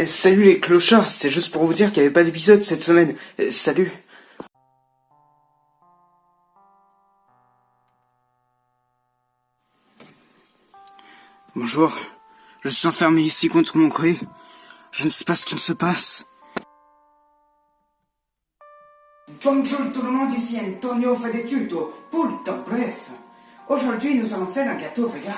Salut les clochards, c'est juste pour vous dire qu'il n'y avait pas d'épisode cette semaine. Salut. Bonjour, je suis enfermé ici contre mon gré. Je ne sais pas ce qu'il se passe. Bonjour tout le monde, ici Antonio fait des tutos pour le top bref. Aujourd'hui, nous allons faire un gâteau vegan.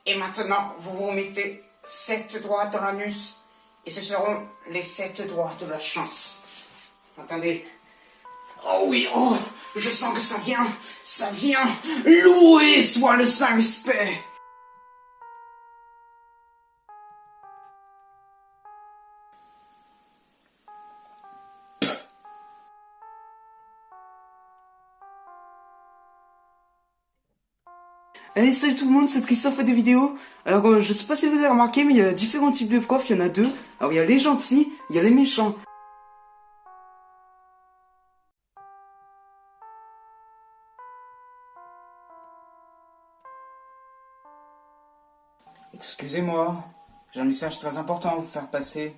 Et maintenant, vous vous mettez 7 doigts dans l'anus. Et ce seront les 7 doigts de la chance. Attendez. Oh oui, oh, je sens que ça vient. Loué soit le Saint-Respect. Allez, salut tout le monde, c'est Tristan fait des vidéos. Alors, je sais pas si vous avez remarqué, mais il y a différents types de profs, il y en a deux. Alors, il y a les gentils, il y a les méchants. Excusez-moi, j'ai un message très important à vous faire passer.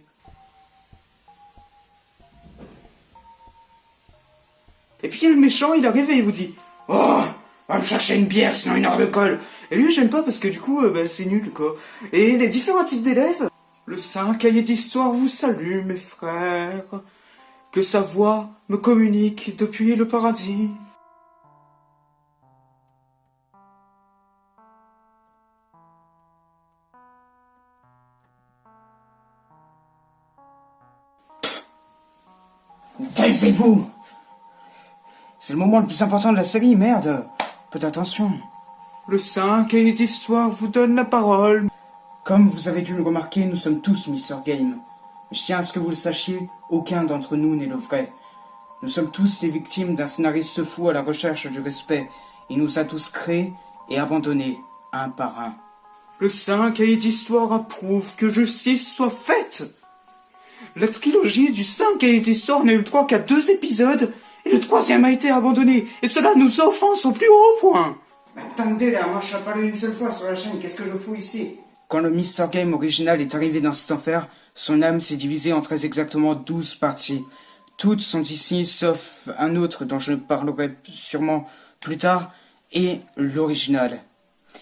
Et puis il y a le méchant, il arrive et il vous dit « Oh, va me chercher une bière, sinon une heure de colle !» Et lui, j'aime pas parce que du coup, c'est nul, quoi. Et les différents types d'élèves. Le saint cahier d'histoire vous salue, mes frères. Que sa voix me communique depuis le paradis. Taisez-vous. C'est le moment le plus important de la série, merde. Peu d'attention. Le saint cahier d'histoire vous donne la parole. Comme vous avez dû le remarquer, nous sommes tous Mr. Game. Je tiens à ce que vous le sachiez, aucun d'entre nous n'est le vrai. Nous sommes tous les victimes d'un scénariste fou à la recherche du respect. Il nous a tous créés et abandonnés, un par un. Le saint cahier d'histoire approuve que justice soit faite. La trilogie du saint cahier d'histoire n'a eu le droit qu'à 2 épisodes, et le 3e a été abandonné, et cela nous offense au plus haut point. Attendez là, moi je suis parlé une seule fois sur la chaîne, qu'est-ce que je fous ici? Quand le Mr. Game original est arrivé dans cet enfer, son âme s'est divisée en très exactement 12 parties. Toutes sont ici, sauf un autre dont je parlerai sûrement plus tard, et l'original.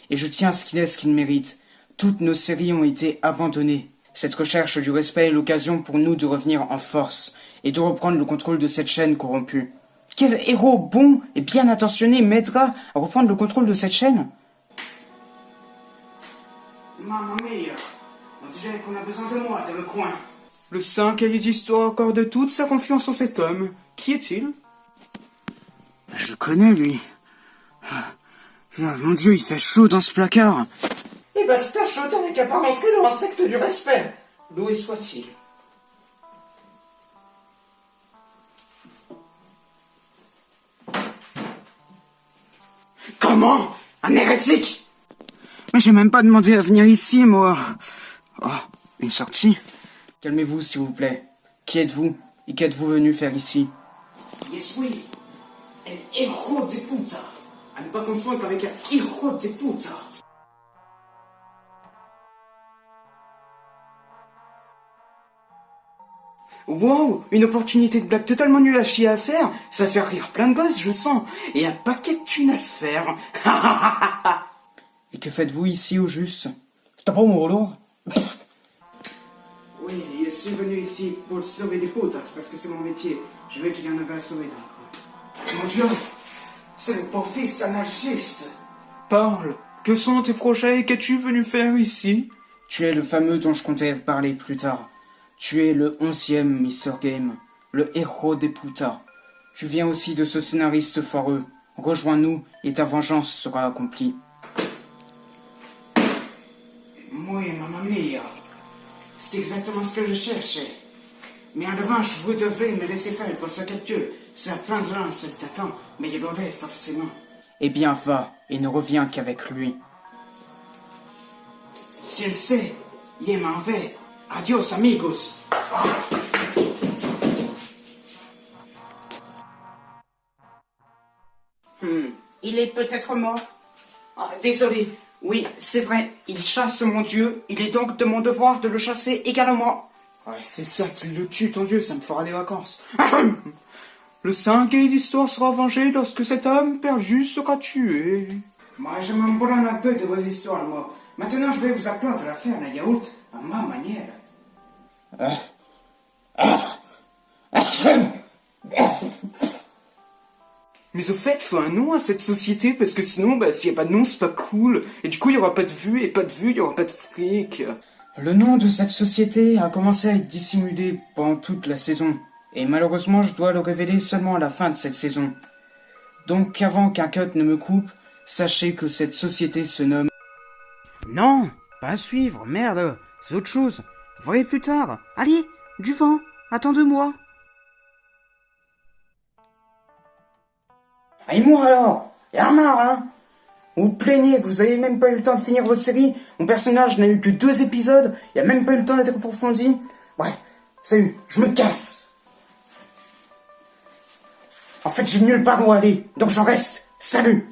Et je tiens à ce qu'il est ce qu'il mérite. Toutes nos séries ont été abandonnées. Cette recherche du respect est l'occasion pour nous de revenir en force, et de reprendre le contrôle de cette chaîne corrompue. Quel héros bon et bien intentionné m'aidera à reprendre le contrôle de cette chaîne? Mamma mia, on dirait qu'on a besoin de moi dans le coin. Le saint cahier d'histoire accorde toute sa confiance en cet homme. Qui est-il? Je le connais, lui. Mon Dieu, il fait chaud dans ce placard. Eh ben c'est un chaud, t'avais qu'à pas rentrer dans la secte du respect. Loué soit-il. Comment? Un hérétique? Mais j'ai même pas demandé à venir ici, moi. Oh, une sortie. Calmez-vous, s'il vous plaît. Qui êtes-vous? Et qu'êtes-vous venu faire ici? Je suis un héros de puta. À ne pas confondre avec un héros de puta. Wow, une opportunité de blague totalement nulle à chier à faire. Ça fait rire plein de gosses, je sens. Et un paquet de thunes à se faire. Et que faites-vous ici, au juste? C'est pas mon rôle. Oui, je suis venu ici pour sauver des putas, parce que c'est mon métier. Je veux qu'il y en avait à sauver dans le coin. Mon Dieu, c'est le beau-fils d'un anarchiste. Parle. Que sont tes projets et qu'es-tu venu faire ici? Tu es le fameux dont je comptais parler plus tard. Tu es le 11e Mr. Game, le héros des putas. Tu viens aussi de ce scénariste foireux. Rejoins-nous et ta vengeance sera accomplie. Oui, mamma mia. C'est exactement ce que je cherchais. Mais en revanche, vous devrez me laisser faire pour sa capture. Ça prendra un certain temps, mais il l'aurait forcément. Eh bien, va, et ne reviens qu'avec lui. S'il sait, il m'en va. Adios, amigos. Il est peut-être mort. Ah, désolé. Oui, c'est vrai, il chasse mon dieu. Il est donc de mon devoir de le chasser également. Ouais, c'est ça qui le tue, ton dieu, ça me fera des vacances. Le saint gay d'histoire sera vengé lorsque cet homme perdu sera tué. Moi, je m'en branle un peu de vos histoires, moi. Maintenant, je vais vous apprendre à faire la yaourt à ma manière. Mais au fait, faut un nom à cette société, parce que sinon, bah, s'il y a pas de nom, c'est pas cool. Et du coup, il y aura pas de vue, et pas de vue, il y aura pas de fric. Le nom de cette société a commencé à être dissimulé pendant toute la saison. Et malheureusement, je dois le révéler seulement à la fin de cette saison. Donc, avant qu'un cut ne me coupe, sachez que cette société se nomme... Non, pas à suivre, merde, c'est autre chose. Voyez plus tard. Allez, du vent, attends-moi. Et moi alors, y'a marre, hein. Vous vous plaignez que vous avez même pas eu le temps de finir votre série. Mon personnage n'a eu que 2 épisodes, il a même pas eu le temps d'être approfondi. Ouais, salut, je me casse. En fait, j'ai nulle part où aller, donc j'en reste. Salut.